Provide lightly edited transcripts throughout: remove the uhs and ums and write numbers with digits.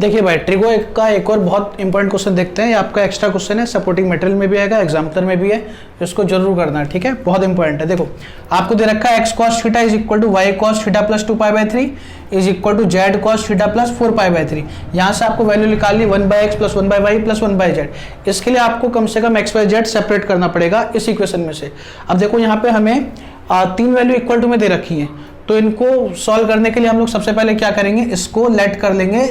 देखिए भाई, ट्रिगो का एक और बहुत इंपॉर्टेंट क्वेश्चन देखते हैं। ये आपका एक्स्ट्रा क्वेश्चन है, सपोर्टिंग मटेरियल में भी आएगा, एग्जाम्पलर में भी है, इसको जरूर करना है, ठीक है, बहुत इंपॉर्टेंट है। देखो आपको दे रखा है X cos theta is equal to Y cos theta plus 2π/3 is equal to Z cos theta plus 4π/3। यहाँ से आपको वैल्यू निकालनी 1/x प्लस 1/y प्लस 1/z। इसके लिए आपको कम से कम x/y/z सेपरेट करना पड़ेगा इस इक्वेशन में से। अब देखो यहाँ पे हमें 3 वैल्यू इक्वल टू में दे रखी है, तो इनको सॉल्व करने के लिए हम लोग सबसे पहले क्या करेंगे, इसको लेट कर लेंगे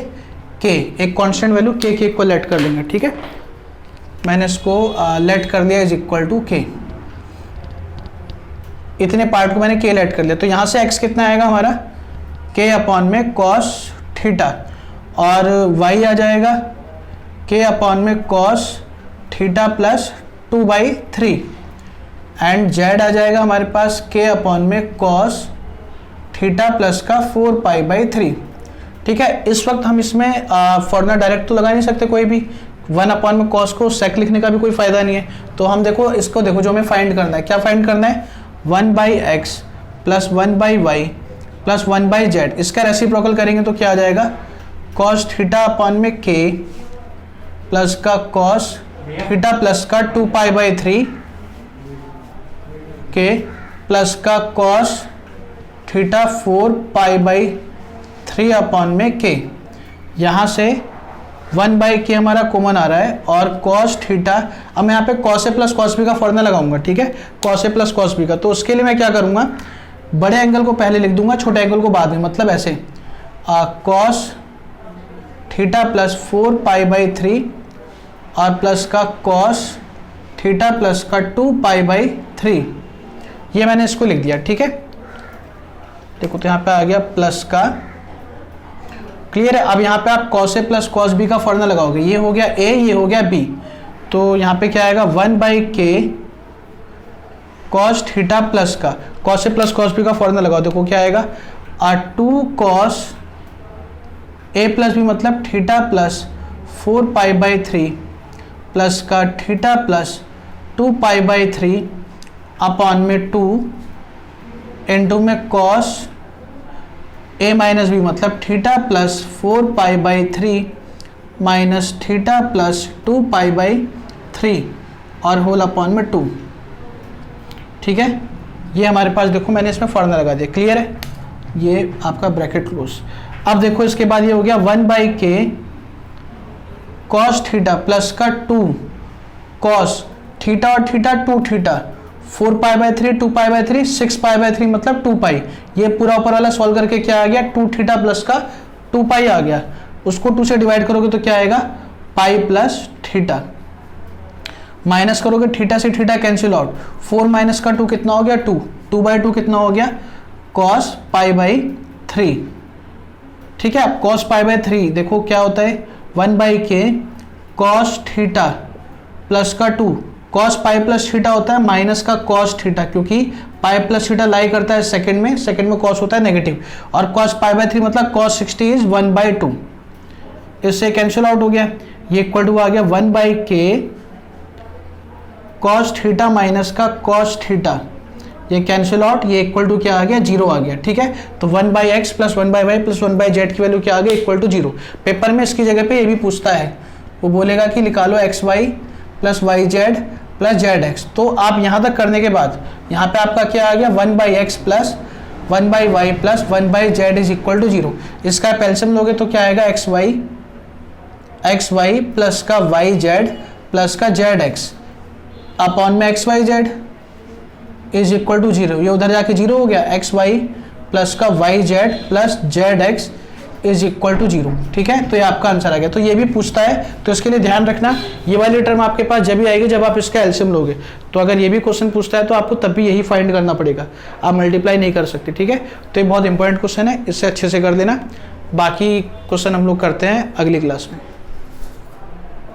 के, एक कांस्टेंट वैल्यू के को लेट कर लेंगे, ठीक है। मैंने इसको लेट कर लिया इज इक्वल टू के, इतने पार्ट को मैंने के लेट कर लिया। तो यहाँ से x कितना आएगा हमारा, के अपॉन में कॉस थीटा, और y आ जाएगा के अपॉन में cos theta plus 2/3, and z आ जाएगा हमारे पास के अपॉन में कॉस थीटा प्लस का 4π/3, ठीक है। इस वक्त हम इसमें फॉर्मूला डायरेक्ट तो लगा नहीं सकते कोई भी, 1 अपॉन में कॉस को सेक लिखने का भी कोई फायदा नहीं है। तो हम देखो इसको देखो, जो हमें फाइंड करना है, क्या फाइंड करना है, 1/x प्लस 1/y प्लस 1/z, इसका रेसिप्रोकल करेंगे तो क्या आ जाएगा, कॉस थीटा अपॉन में k प्लस का कॉस थीटा प्लस का 2π/3 k प्लस का कॉस थीटा 4π/3 अपॉन में k। यहाँ से 1/k हमारा कॉमन आ रहा है, और cos थीटा, अब मैं यहाँ पे cos a plus cos b का फॉर्मूला लगाऊंगा, ठीक है, cos a plus cos b का। तो उसके लिए मैं क्या करूँगा, बड़े एंगल को पहले लिख दूंगा, छोटे एंगल को बाद में, मतलब ऐसे cos थीटा प्लस 4π/3 और प्लस का cos थीटा प्लस का 2π/3, ये मैंने इसको लिख दिया, ठीक है। देखो तो यहाँ पे आ गया प्लस का, क्लियर है। अब यहाँ पे आप cos a plus cos b का फॉर्मूला लगाओगे, ये हो गया a, ये हो गया b, तो यहाँ पे क्या आएगा, 1/k cos थीटा प्लस का cos a plus cos b का फॉर्मूला लगाओ, देखो क्या आएगा, 2 cos a प्लस b मतलब थीटा प्लस 4π/3 प्लस का थीटा प्लस 2π/3 अपॉन में 2 इंटू में cos a माइनस बी मतलब theta plus 4π/3 minus theta plus 2π/3 और होल अपॉन में 2, ठीक है। ये हमारे पास देखो मैंने इसमें फॉर्मूला लगा दिया, क्लियर है, ये आपका ब्रैकेट क्लोज। अब देखो इसके बाद ये हो गया 1/k cos थीटा प्लस का 2 cos थीटा और थीटा 2 थीटा 4π/3 2π/3 6π/3 मतलब 2π। ये पूरा ऊपर वाला सॉल्व करके क्या आ गया, 2 थीटा प्लस का 2π आ गया, उसको 2 से डिवाइड करोगे तो क्या आएगा, पाई प्लस थीटा, माइनस करोगे थीटा से थीटा कैंसिल आउट, 4 माइनस का 2 कितना हो गया, 2, 2/2 कितना हो गया, cos π/3, ठीक है। अब cos π/3 देखो क्या होता है, 1/k cos थीटा प्लस का 2, cos पाई प्लस थीटा होता है माइनस का cos थीटा, क्योंकि पाई प्लस थीटा लाई करता है सेकंड में, सेकंड में cos होता है नेगेटिव, और cos π/3 मतलब cos 60 इज 1/2, इससे कैंसिल आउट हो गया, ये इक्वल टू आ गया 1/k cos थीटा माइनस का cos थीटा, ये कैंसिल आउट, ये इक्वल टू क्या आ गया, 0 आ गया, ठीक है। तो 1/x प्लस 1/y प्लस 1/z की वैल्यू क्या आ गई, इक्वल टू 0। पेपर में इसकी जगह पे ये भी पूछता है, वो बोलेगा कि निकालो xy plus yz plus zx। तो आप यहाँ तक करने के बाद यहाँ पे आपका क्या आ गया, 1/x प्लस 1/y प्लस 1/z इज इक्वल टू 0। इसका एलसीएम लोगे तो क्या आएगा, xy प्लस का yz प्लस का zx अपॉन में xyz इज इक्वल टू 0, ये उधर जाके 0 हो गया, xy प्लस का yz plus zx is equal to 0, ठीक है। तो ये आपका आंसर आ गया। तो ये भी पूछता है, तो इसके लिए ध्यान रखना, ये वाली टर्म आपके पास जब भी आएगी जब आप इसका एलसीएम लोगे। तो अगर ये भी क्वेश्चन पूछता है तो आपको तब भी यही फाइंड करना पड़ेगा, आप मल्टीप्लाई नहीं कर सकते, ठीक है। तो ये बहुत इंपॉर्टेंट क्वेश्चन है, इससे अच्छे से कर देना। बाकी क्वेश्चन हम लोग करते हैं अगली क्लास में।